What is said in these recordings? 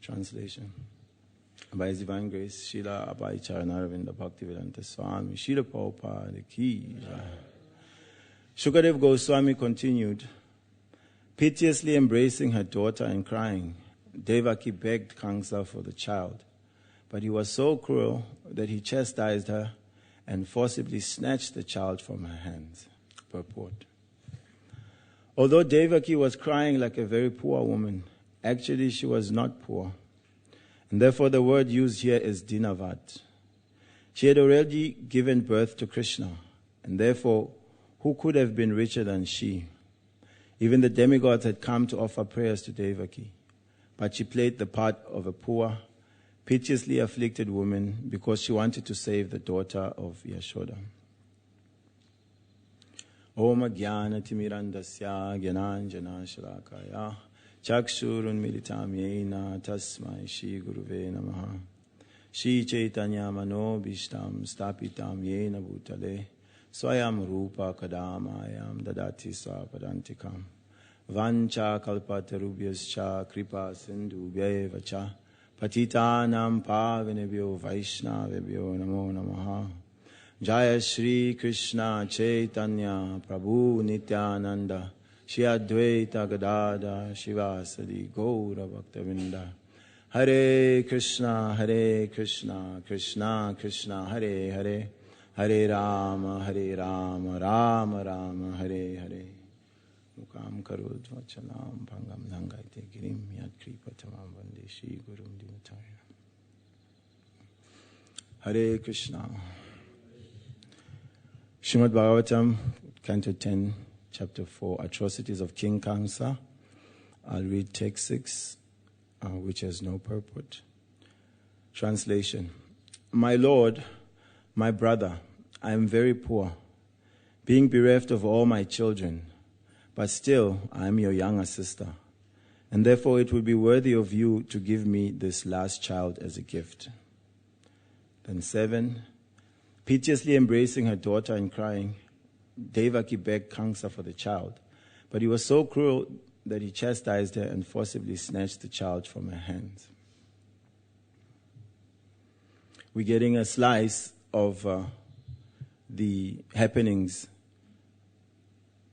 Translation. By His divine grace, Srila Abhay Charanaravindra Bhaktivedanta Swami, Srila Prabhupada Ki Jai. Shukadev Goswami continued, piteously embracing her daughter and crying, Devaki begged Kamsa for the child, but he was so cruel that he chastised her and forcibly snatched the child from her hands. Purport. Although Devaki was crying like a very poor woman, actually she was not poor. And therefore the word used here is dinavat. She had already given birth to Krishna, and therefore who could have been richer than she? Even the demigods had come to offer prayers to Devaki, but she played the part of a poor, piteously afflicted woman because she wanted to save the daughter of Yashoda. Om Jnana Timirandasya Jnananjana Shalakaya Chakshurun Militam Yena Tasmai Shri Guruve Namaha Shri Chaitanya Mano Bhishtam Stapitam Yena Bhutale Swayam Rupa Kadamayam Dadati Swapadantikam Vancha Kalpatarubhyascha Kripa Sindhu Vacha Patitanam Pavinebhyo Vaishnavebhyo Namo Namaha Jaya Shri Krishna Chaitanya Prabhu Nityananda Shri Advaita Gadada Shivasadi Gaura Bhaktavinda Hare Krishna Krishna Krishna Hare Hare Hare Rama Rama Rama Hare Hare Mukam Karud Vachalam Bhangam Dhangaite Girim Yad Kripatamam Vande Shri Gurum Dinataya Hare Krishna. Srimad Bhagavatam, Canto 10, Chapter 4, Atrocities of King Kamsa. I'll read text 6, which has no purport. Translation. My Lord, my brother, I am very poor, being bereft of all my children, but still I am your younger sister, and therefore it would be worthy of you to give me this last child as a gift. Then 7, piteously embracing her daughter and crying, Devaki begged Kamsa for the child, but he was so cruel that he chastised her and forcibly snatched the child from her hands. We're getting a slice of the happenings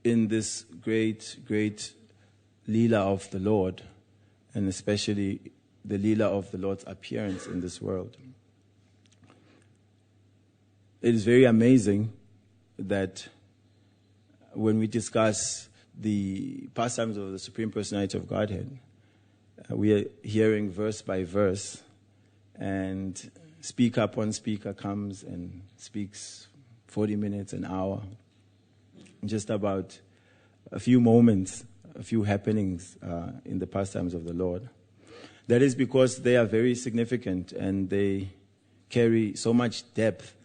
in this great Leela of the Lord, and especially the Leela of the Lord's appearance in this world. It is very amazing that when we discuss the pastimes of the Supreme Personality of Godhead, we are hearing verse by verse, and speaker upon speaker comes and speaks 40 minutes, an hour, just about a few moments, a few happenings in the pastimes of the Lord. That is because they are very significant and they carry so much depth,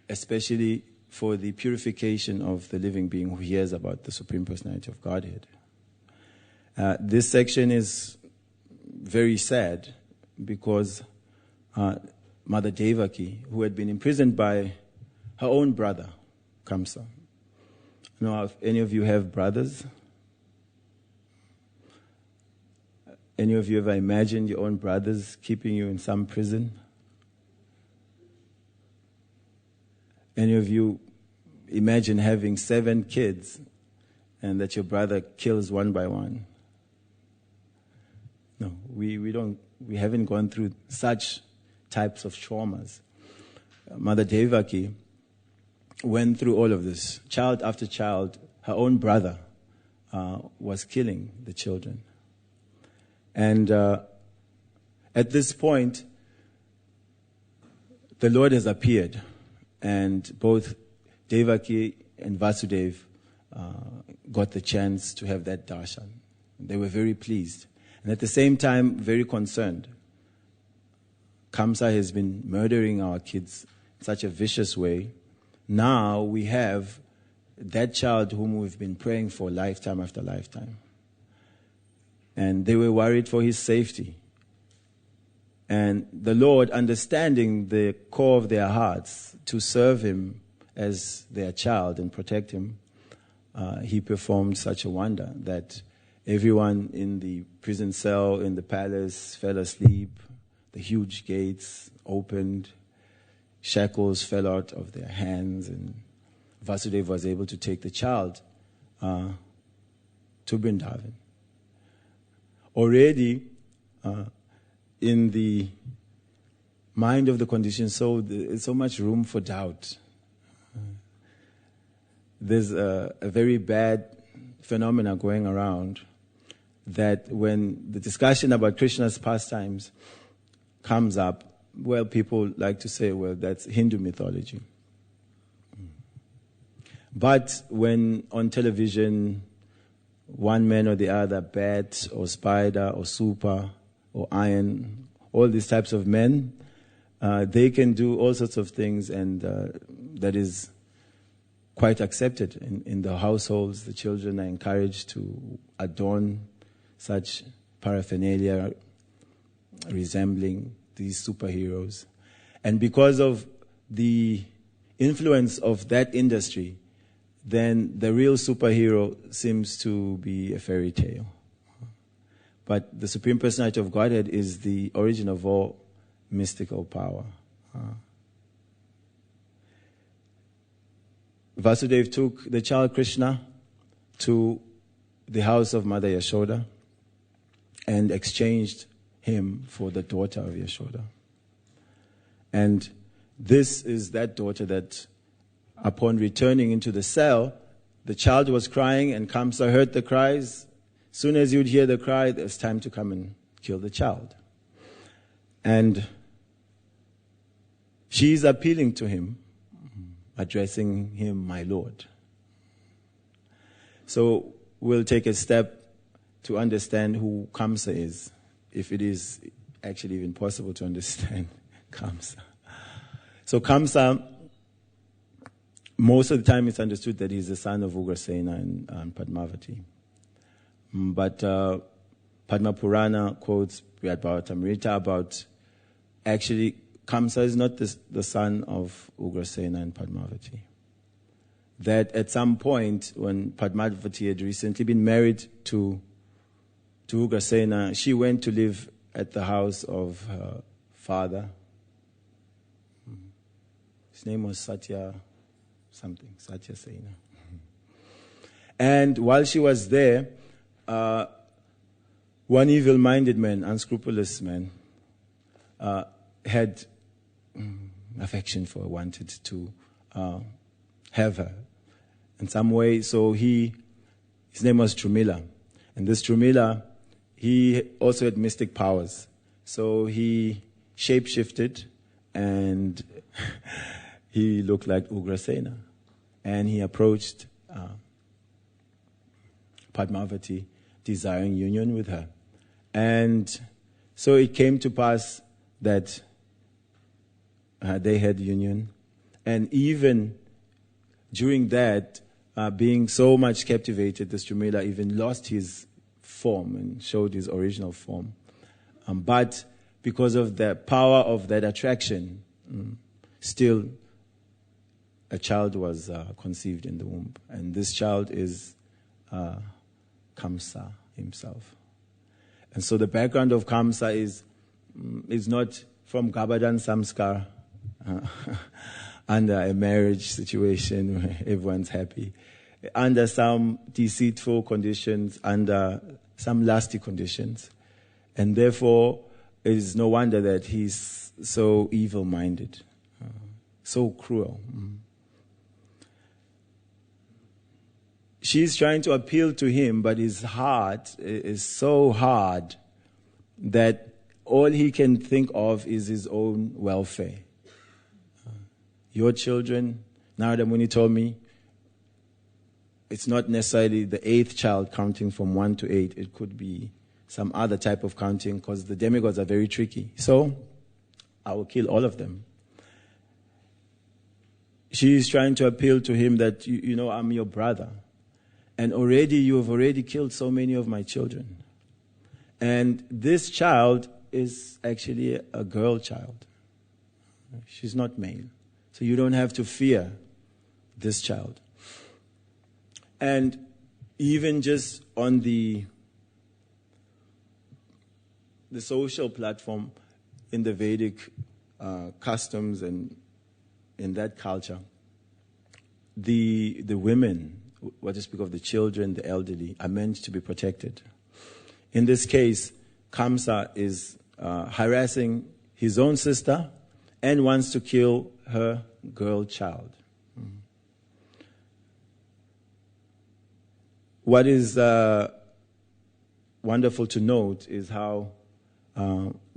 especially for the purification of the living being who hears about the Supreme Personality of Godhead. This section is very sad because Mother Devaki, who had been imprisoned by her own brother, Kamsa. Now, if any of you have brothers, any of you ever imagined your own brothers keeping you in some prison? Any of you imagine having 7 kids and that your brother kills one by one? No, we haven't gone through such types of traumas. Mother Devaki went through all of this. Child after child, her own brother was killing the children. And at this point, the Lord has appeared. And both Devaki and Vasudev got the chance to have that darshan. They were very pleased. And at the same time, very concerned. Kamsa has been murdering our kids in such a vicious way. Now we have that child whom we've been praying for lifetime after lifetime. And they were worried for his safety. And the Lord, understanding the core of their hearts to serve him as their child and protect him, he performed such a wonder that Everyone in the prison cell in the palace fell asleep. The huge gates opened. Shackles fell out of their hands, and Vasudeva was able to take the child to Vrindavan. Already in the mind of the conditioned soul, there's so much room for doubt. There's a very bad phenomena going around that when the discussion about Krishna's pastimes comes up, well, people like to say, well, that's Hindu mythology. But when on television, one man or the other, bat or spider or super or iron, all these types of men, they can do all sorts of things, and that is quite accepted in the households. The children are encouraged to adorn such paraphernalia resembling these superheroes. And because of the influence of that industry, then the real superhero seems to be a fairy tale. But the Supreme Personality of Godhead is the origin of all mystical power. Vasudeva took the child Krishna to the house of Mother Yashoda and exchanged him for the daughter of Yashoda. And this is that daughter that, upon returning into the cell, the child was crying, and Kamsa heard the cries. Soon as you'd hear the cry, there's time to come and kill the child. And she's appealing to him, addressing him, my Lord. So we'll take a step to understand who Kamsa is, if it is actually even possible to understand Kamsa. So Kamsa, most of the time it's understood that he's the son of Ugrasena and Padmavati. But Padma Purana quotes Brihad Bhagavatamrita about actually Kamsa is not the son of Ugrasena and Padmavati. That at some point when Padmavati had recently been married to Ugrasena, she went to live at the house of her father. His name was Satya Sena. And while she was there, one evil-minded man, unscrupulous man, had affection for her, wanted to have her in some way. So his name was Trumila. And this Trumila, he also had mystic powers. So he shape-shifted, and he looked like Ugrasena. And he approached Padmavati, desiring union with her. And so it came to pass that they had union. And even during that, being so much captivated, this Trumila even lost his form and showed his original form. But because of the power of that attraction, still a child was conceived in the womb. And this child is Kamsa himself. And so the background of Kamsa is not from Gabadhan Samskar, under a marriage situation where everyone's happy, under some deceitful conditions, under some lusty conditions. And therefore, it is no wonder that he's so evil-minded, so cruel. She's trying to appeal to him, but his heart is so hard that all he can think of is his own welfare. Your children, Narada Muni told me, it's not necessarily the 8th child counting from 1 to 8. It could be some other type of counting, because the demigods are very tricky. So I will kill all of them. She is trying to appeal to him that, you know, I'm your brother. And you have already killed so many of my children. And this child is actually a girl child. She's not male. So you don't have to fear this child. And even just on the the social platform in the Vedic customs and in that culture, the women, what to speak of the children, the elderly, are meant to be protected. In this case, Kamsa is harassing his own sister and wants to kill her girl child. What is wonderful to note is how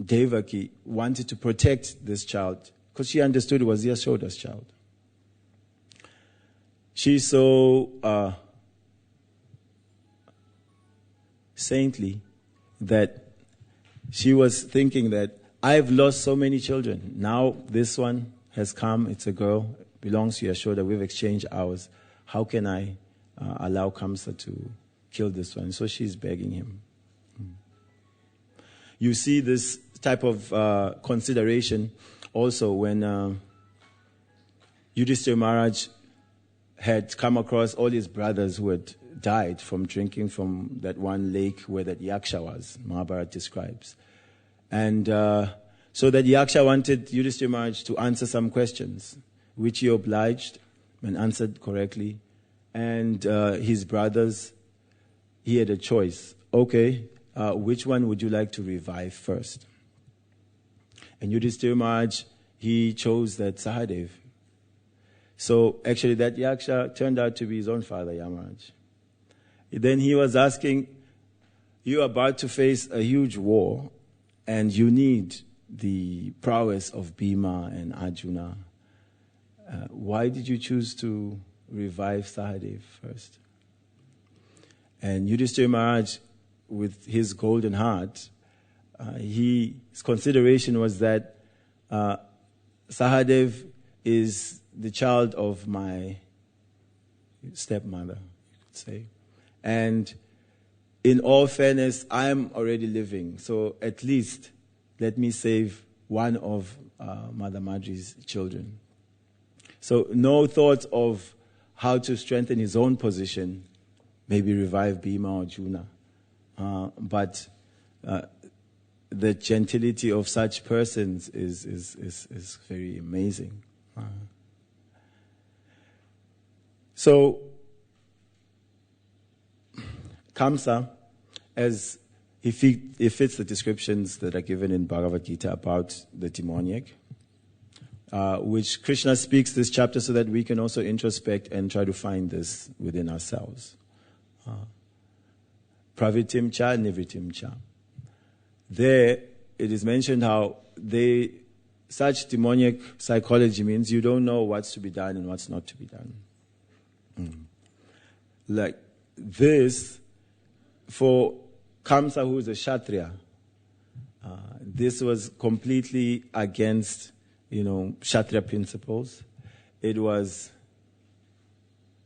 Devaki wanted to protect this child because she understood it was Yashoda's child. She's so saintly that she was thinking that I've lost so many children. Now this one has come. It's a girl, belongs to Yashoda. We've exchanged ours. How can I allow Kamsa to kill this one? So she's begging him. You see this type of consideration also when Yudhishthira Maharaj had come across all his brothers who had died from drinking from that one lake where that Yaksha was, Mahabharata describes. And so that Yaksha wanted Yudhishthira Maharaj to answer some questions, which he obliged and answered correctly. And his brothers, he had a choice. Okay, which one would you like to revive first? And Yudhishthira Maharaj, he chose that Sahadev. So actually that Yaksha turned out to be his own father, Yamaraj. Then he was asking, you're about to face a huge war and you need the prowess of Bhima and Arjuna. Why did you choose to revive Sahadev first? And Yudhishthira Maharaj, with his golden heart, his consideration was that Sahadev is the child of my stepmother, you could say. And in all fairness, I am already living, so at least let me save one of Mother Madri's children. So no thought of how to strengthen his own position, maybe revive Bhima or Arjuna. But the gentility of such persons is very amazing. So, Kamsa, as he fits the descriptions that are given in Bhagavad Gita about the demoniac, which Krishna speaks this chapter so that we can also introspect and try to find this within ourselves. Pravitim cha, nivritim cha. There, it is mentioned how such demoniac psychology means you don't know what's to be done and what's not to be done. Like this, for Kamsa, who is a Kshatriya, this was completely against, Kshatriya principles. It was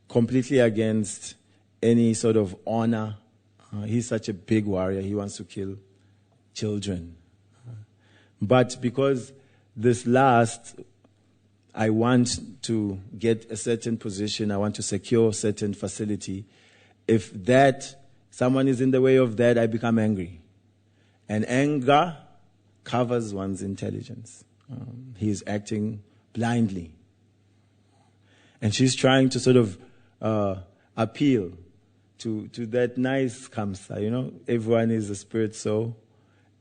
completely against any sort of honor. He's such a big warrior. He wants to kill children. But because this last, I want to get a certain position, I want to secure a certain facility. If someone is in the way of that, I become angry. And anger covers one's intelligence. He is acting blindly. And she's trying to sort of appeal to that nice Kamsa, everyone is a spirit soul.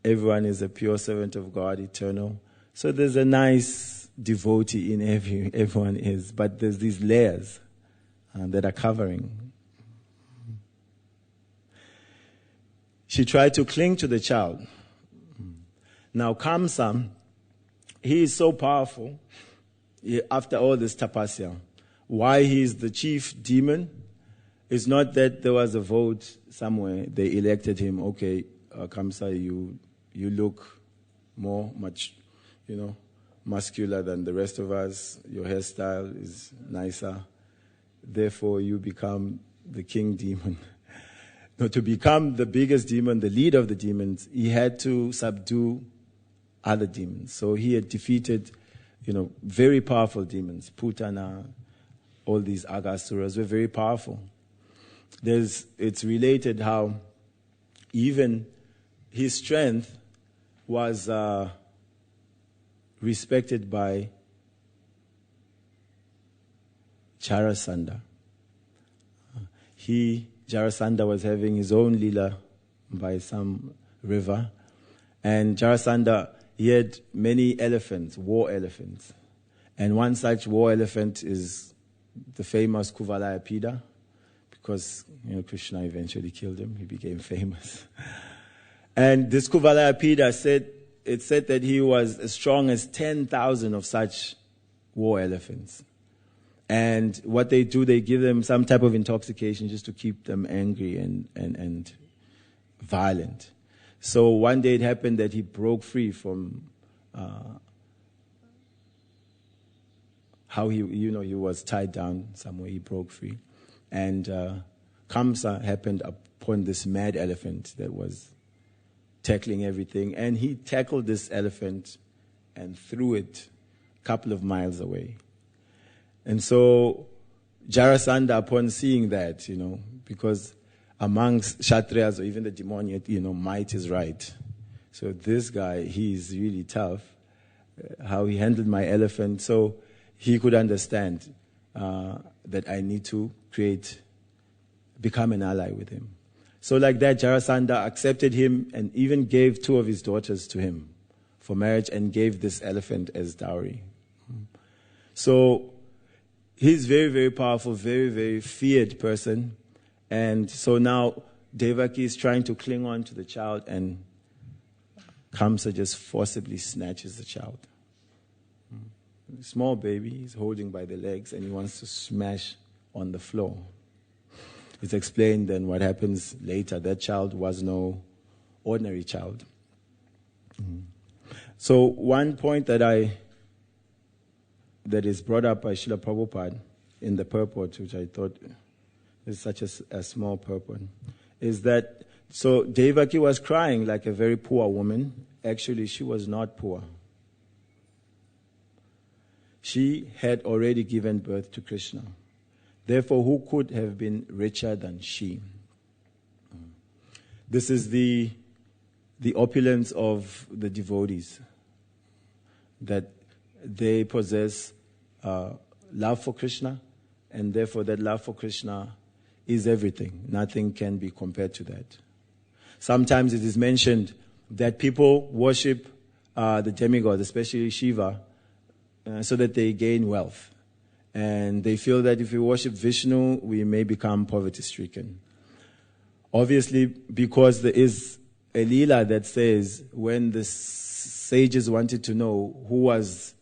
Everyone is a pure servant of God, eternal. So there's a nice devotee in everyone is. But there's these layers that are covering. She tried to cling to the child. Now Kamsa, he is so powerful. After all this tapasya, why he is the chief demon is not that there was a vote somewhere. They elected him. Okay, Kamsa, you look much, muscular than the rest of us. Your hairstyle is nicer. Therefore, you become the king demon. No, to become the biggest demon, the leader of the demons, he had to subdue other demons. So he had defeated, very powerful demons. Putana, all these Agasuras were very powerful. It's related how even his strength was respected by Jarasandha. Jarasandha was having his own lila by some river, and Jarasandha, he had many elephants, war elephants. And one such war elephant is the famous Kuvalayapida, because Krishna eventually killed him. He became famous. And this Kuvalayapida said that he was as strong as 10,000 of such war elephants. And what they do, they give them some type of intoxication just to keep them angry and violent. So one day it happened that he broke free from how he was tied down somewhere. He broke free. And Kamsa happened upon this mad elephant that was tackling everything. And he tackled this elephant and threw it a couple of miles away. And so Jarasandha, upon seeing that, because amongst Kshatriyas or even the demoniac, might is right. So this guy, he's really tough. How he handled my elephant. So he could understand that I need to become an ally with him. So like that, Jarasandha accepted him and even gave 2 of his daughters to him for marriage and gave this elephant as dowry. So he's very, very powerful, very, very feared person. And so now Devaki is trying to cling on to the child, and Kamsa just forcibly snatches the child. Small baby, he's holding by the legs, and he wants to smash on the floor. It's explained then what happens later. That child was no ordinary child. So one point that is brought up by Srila Prabhupada in the purport, which I thought is such a small purport, is that, so Devaki was crying like a very poor woman. Actually, she was not poor. She had already given birth to Krishna. Therefore, who could have been richer than she? This is the opulence of the devotees, that they possess love for Krishna, and therefore that love for Krishna is everything. Nothing can be compared to that. Sometimes it is mentioned that people worship the demigods, especially Shiva, so that they gain wealth. And they feel that if we worship Vishnu, we may become poverty-stricken. Obviously, because there is a Leela that says when the sages wanted to know who was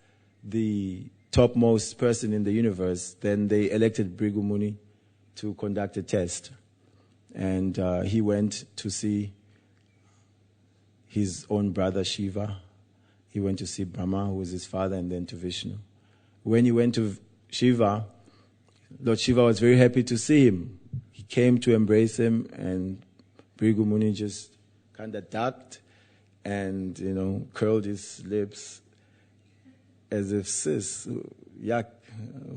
the topmost person in the universe, then they elected Bhrigu Muni to conduct a test. And he went to see his own brother Shiva. He went to see Brahma, who was his father, and then to Vishnu. When he went to Shiva, Lord Shiva was very happy to see him. He came to embrace him, and Bhrigu Muni just kind of ducked and, curled his lips as if, sis, yak,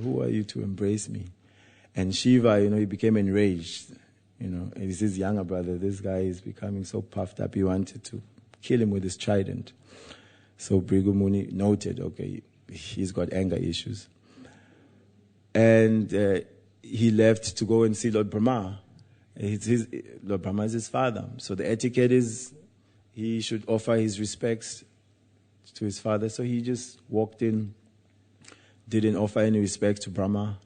who are you to embrace me? And Shiva, he became enraged. He's his younger brother. This guy is becoming so puffed up, he wanted to kill him with his trident. So Bhrigu Muni noted, okay, he's got anger issues. And he left to go and see Lord Brahma. Lord Brahma is his father. So the etiquette is he should offer his respects to his father. So he just walked in, didn't offer any respect to Brahma,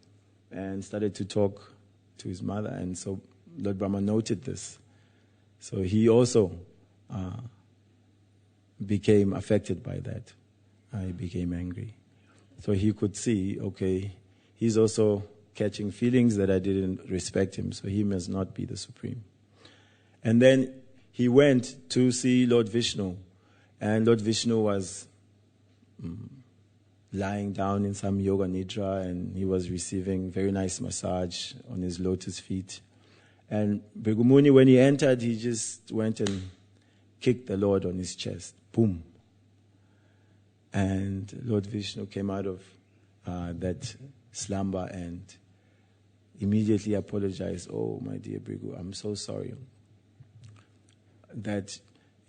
and started to talk to his mother. And so Lord Brahma noted this. So he also became affected by that. He became angry. So he could see, okay, he's also catching feelings that I didn't respect him, so he must not be the supreme. And then he went to see Lord Vishnu, and Lord Vishnu was lying down in some yoga nidra, and he was receiving very nice massage on his lotus feet. And Bhrigu Muni, when he entered, he just went and kicked the Lord on his chest. Boom. And Lord Vishnu came out of that slumber and immediately apologized. Oh, my dear Bhrigu, I'm so sorry that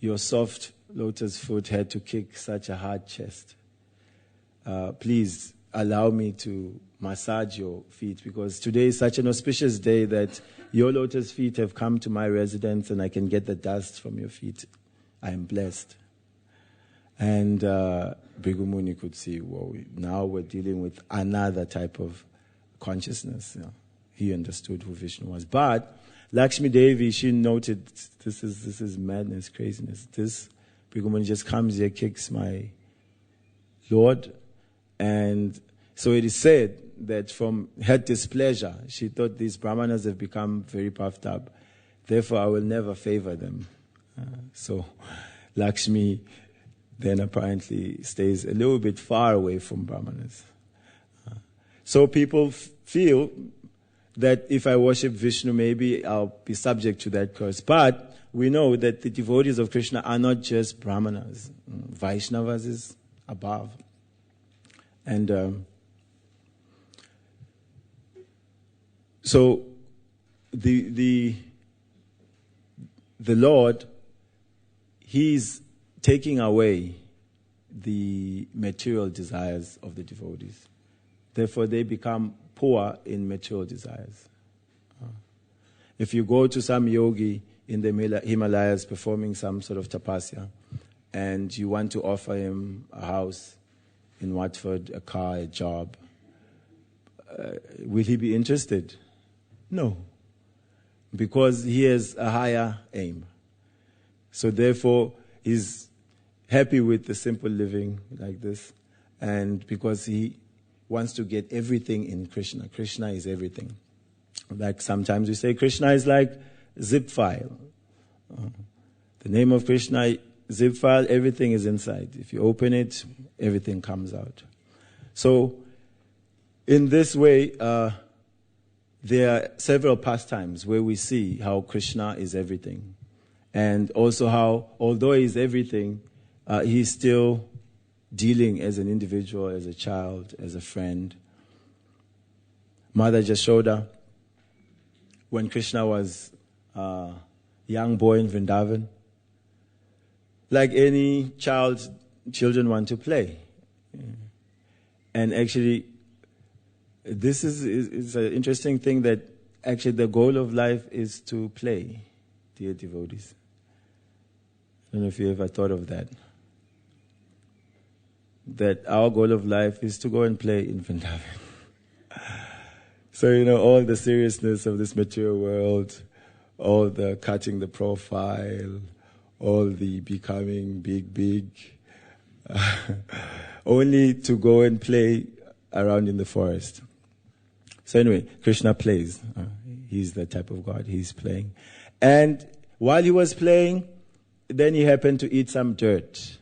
your soft lotus foot had to kick such a hard chest. Please allow me to massage your feet, because today is such an auspicious day that your lotus feet have come to my residence and I can get the dust from your feet. I am blessed. And Bhrigu could see, well, now we're dealing with another type of consciousness. He understood who Vishnu was. But Lakshmi Devi, she noted, this is madness, craziness. This Bhrigu just comes here, kicks my Lord. And so it is said that from her displeasure, she thought these brahmanas have become very puffed up. Therefore, I will never favor them. So Lakshmi then apparently stays a little bit far away from brahmanas. So people feel that if I worship Vishnu, maybe I'll be subject to that curse. But we know that the devotees of Krishna are not just brahmanas. Vaishnavas is above. And so the Lord, He's taking away the material desires of the devotees. Therefore, they become poor in material desires. If you go to some yogi in the Himalayas performing some sort of tapasya, and you want to offer him a house in Watford, a car, a job, will he be interested? No. Because he has a higher aim. So therefore, he's happy with the simple living like this. And because he wants to get everything in Krishna. Krishna is everything. Like sometimes we say Krishna is like zip file. The name of Krishna, zip file, everything is inside. If you open it, everything comes out. So in this way, there are several pastimes where we see how Krishna is everything. And also how, although he is everything, he's still dealing as an individual, as a child, as a friend. Mother Jashoda, when Krishna was a young boy in Vrindavan, like any child, children want to play. And actually, this is an interesting thing that actually the goal of life is to play, dear devotees. I don't know if you ever thought of that. That our goal of life is to go and play in Vrindavan. So, all the seriousness of this material world, all the cutting the profile, all the becoming big, only to go and play around in the forest. So anyway, Krishna plays. He's the type of God. He's playing. And while he was playing, then he happened to eat some dirt.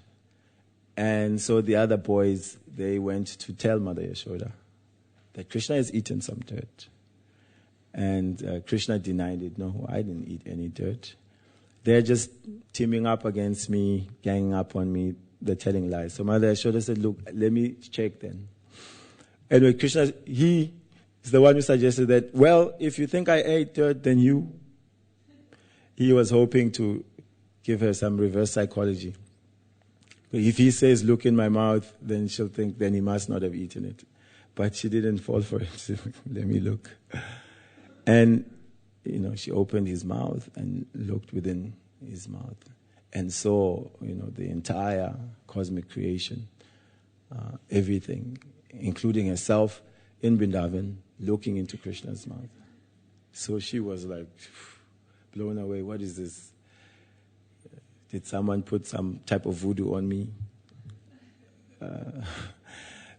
And so the other boys, they went to tell Mother Yashoda that Krishna has eaten some dirt. And Krishna denied it. No, I didn't eat any dirt. They're just teaming up against me, ganging up on me. They're telling lies. So Mother Yashoda said, look, let me check then. Anyway, Krishna, he is the one who suggested that, well, if you think I ate dirt, then you. He was hoping to give her some reverse psychology. If he says, look in my mouth, then she'll think, then he must not have eaten it. But she didn't fall for it. She said, let me look. And, she opened his mouth and looked within his mouth and saw, the entire cosmic creation, everything, including herself in Vrindavan, looking into Krishna's mouth. So she was like blown away. What is this? Did someone put some type of voodoo on me?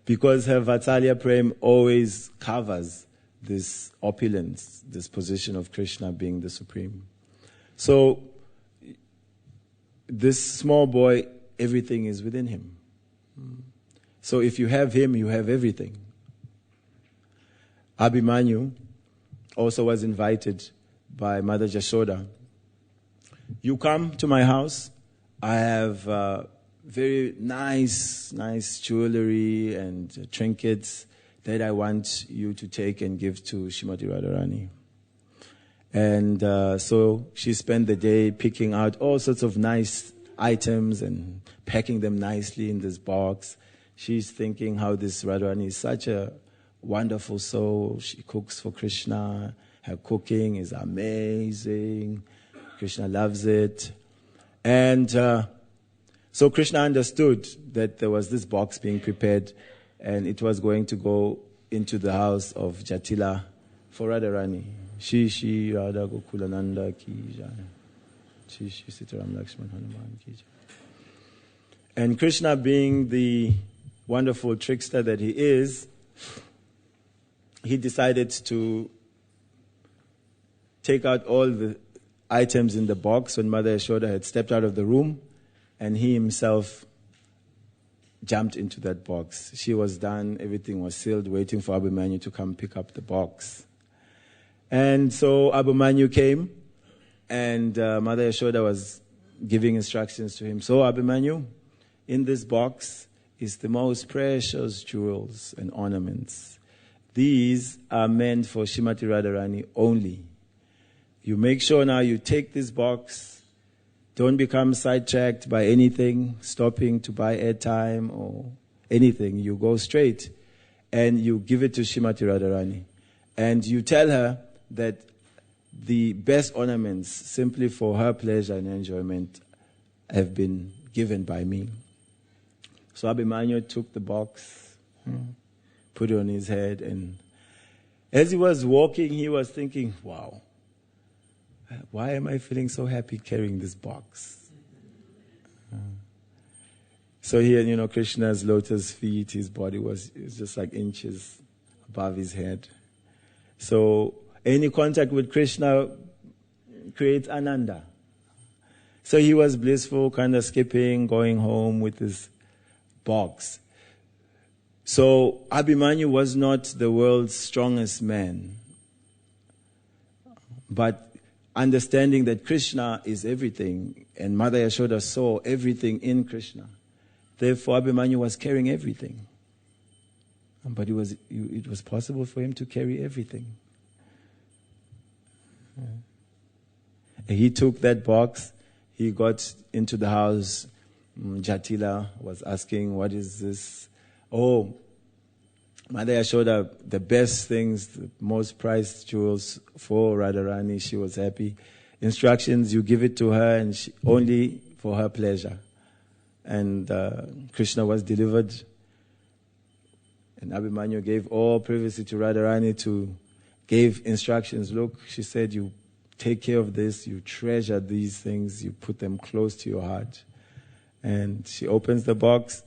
Because her Vatsalya Prem always covers this opulence, this position of Krishna being the supreme. So this small boy, everything is within him. So if you have him, you have everything. Abhimanyu also was invited by Mother Jashoda. You come to my house. I have very nice jewelry and trinkets that I want you to take and give to Srimati Radharani. And so she spent the day picking out all sorts of nice items and packing them nicely in this box. She's thinking how this Radharani is such a wonderful soul. She cooks for Krishna. Her cooking is amazing. Krishna loves it. And so Krishna understood that there was this box being prepared and it was going to go into the house of Jatila for Radharani. Shri Radha Gokulananda ki jai. Shri Sitaram Lakshman Hanuman ki jai. And Krishna, being the wonderful trickster that he is, he decided to take out all the items in the box when Mother Yashoda had stepped out of the room, and he himself jumped into that box. She was done, everything was sealed, waiting for Abhimanyu to come pick up the box. And so Abhimanyu came, and Mother Yashoda was giving instructions to him. So Abhimanyu, in this box is the most precious jewels and ornaments. These are meant for Srimati Radharani only. You make sure now you take this box. Don't become sidetracked by anything, stopping to buy airtime or anything. You go straight and you give it to Srimati Radharani. And you tell her that the best ornaments, simply for her pleasure and enjoyment, have been given by me. So Abhimanyu took the box, put it on his head, and as he was walking, he was thinking, wow, why am I feeling so happy carrying this box? So here, Krishna's lotus feet, his body was just like inches above his head. So any contact with Krishna creates ananda. So he was blissful, kind of skipping, going home with his box. So Abhimanyu was not the world's strongest man, but understanding that Krishna is everything, and Mother Yashoda saw everything in Krishna. Therefore, Abhimanyu was carrying everything. But it was possible for him to carry everything. He took that box, he got into the house. Jatila was asking, what is this? Oh, Mother Yashoda, the best things, the most prized jewels for Radharani. She was happy. Instructions, you give it to her and only for her pleasure. And Krishna was delivered. And Abhimanyu gave all privacy to Radharani, gave instructions. Look, she said, you take care of this, you treasure these things, you put them close to your heart. And she opens the box,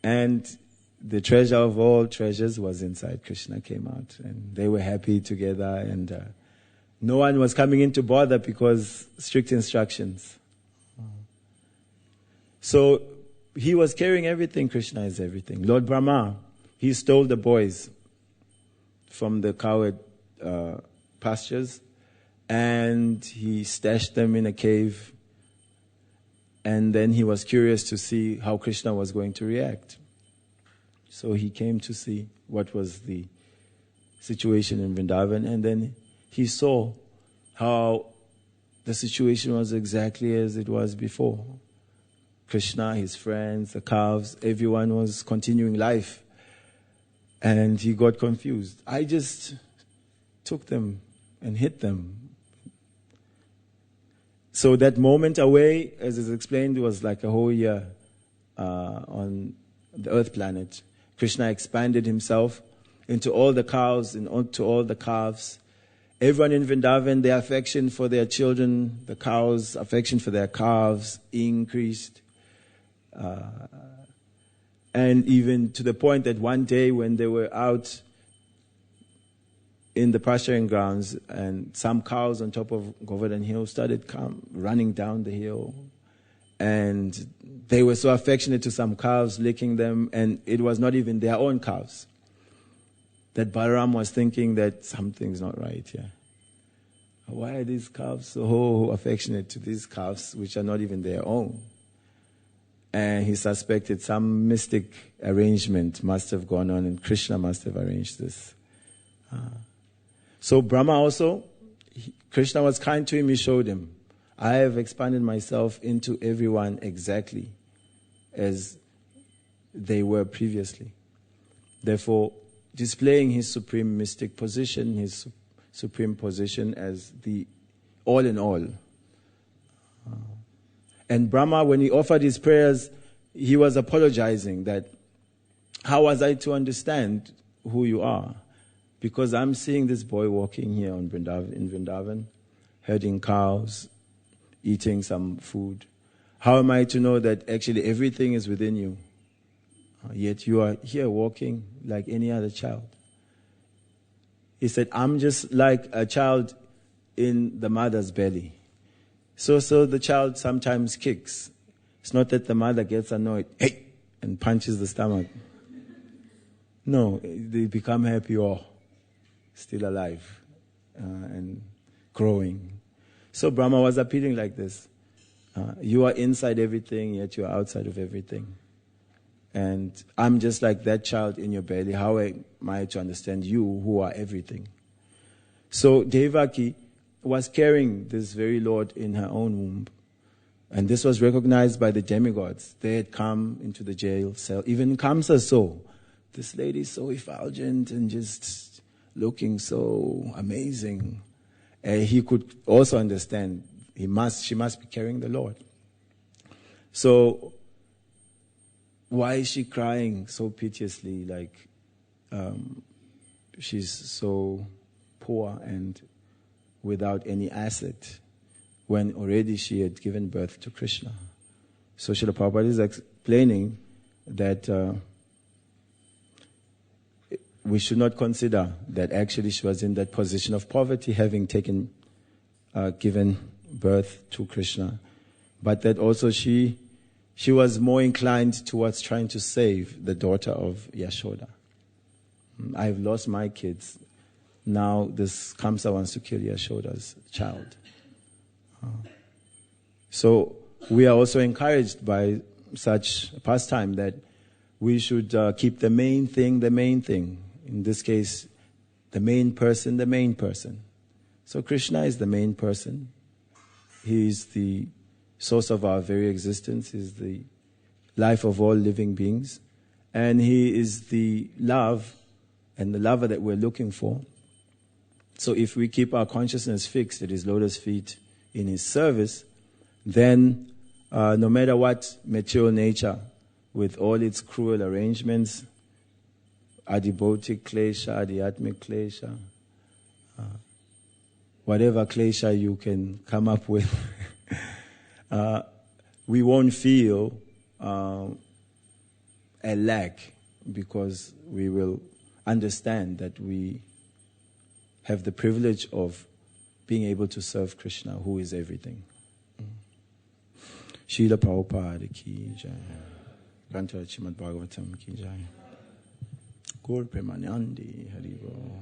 and the treasure of all treasures was inside. Krishna came out, and they were happy together, and no one was coming in to bother because strict instructions. So he was carrying everything. Krishna is everything. Lord Brahma, he stole the boys from the cow pastures, and he stashed them in a cave. And then he was curious to see how Krishna was going to react. So he came to see what was the situation in Vrindavan, and then he saw how the situation was exactly as it was before. Krishna, his friends, the calves, everyone was continuing life. And he got confused. I just took them and hit them. So that moment away, as is explained, was like a whole year on the earth planet. Krishna expanded himself into all the cows and onto all the calves. Everyone in Vrindavan, their affection for their children, the cows' affection for their calves increased. And even to the point that one day when they were out in the pasturing grounds, and some cows on top of Govardhan Hill started running down the hill. And they were so affectionate to some cows, licking them, and it was not even their own cows. That Balaram was thinking that something's not right here. Why are these cows so affectionate to these cows, which are not even their own? And he suspected some mystic arrangement must have gone on, and Krishna must have arranged this. So Brahma also, Krishna was kind to him, he showed him. I have expanded myself into everyone exactly as they were previously. Therefore, displaying his supreme mystic position, his supreme position as the all in all. And Brahma, when he offered his prayers, he was apologizing that, how was I to understand who you are? Because I'm seeing this boy walking here in Vrindavan, herding cows, eating some food. How am I to know that actually everything is within you? Yet you are here walking like any other child. He said, I'm just like a child in the mother's belly. So the child sometimes kicks. It's not that the mother gets annoyed, hey, and punches the stomach. No, they become happy, still alive and growing. So Brahma was appealing like this. You are inside everything, yet you are outside of everything. And I'm just like that child in your belly. How am I to understand you who are everything? So Devaki was carrying this very Lord in her own womb. And this was recognized by the demigods. They had come into the jail cell. Even Kamsa saw, this lady is so effulgent and just looking so amazing. He could also understand she must be carrying the Lord. So why is she crying so piteously, like she's so poor and without any asset, when already she had given birth to Krishna? So Srila Prabhupada is explaining that we should not consider that actually she was in that position of poverty, having given birth to Krishna, but that also she was more inclined towards trying to save the daughter of Yashoda. I've lost my kids. Now this Kamsa wants to kill Yashoda's child. So we are also encouraged by such pastime that we should keep the main thing the main thing. In this case, the main person the main person. So Krishna is the main person. He is the source of our very existence. He is the life of all living beings. And He is the love and the lover that we're looking for. So if we keep our consciousness fixed at His lotus feet in His service, then no matter what material nature, with all its cruel arrangements, adibhotik klesha, adhyatmic klesha, whatever klesha you can come up with, we won't feel a lack, because we will understand that we have the privilege of being able to serve Krishna, who is everything. Srila Prabhupada ki jai. Granth Srimad Bhagavatam ki jai. Gaur Premanandi Haribo.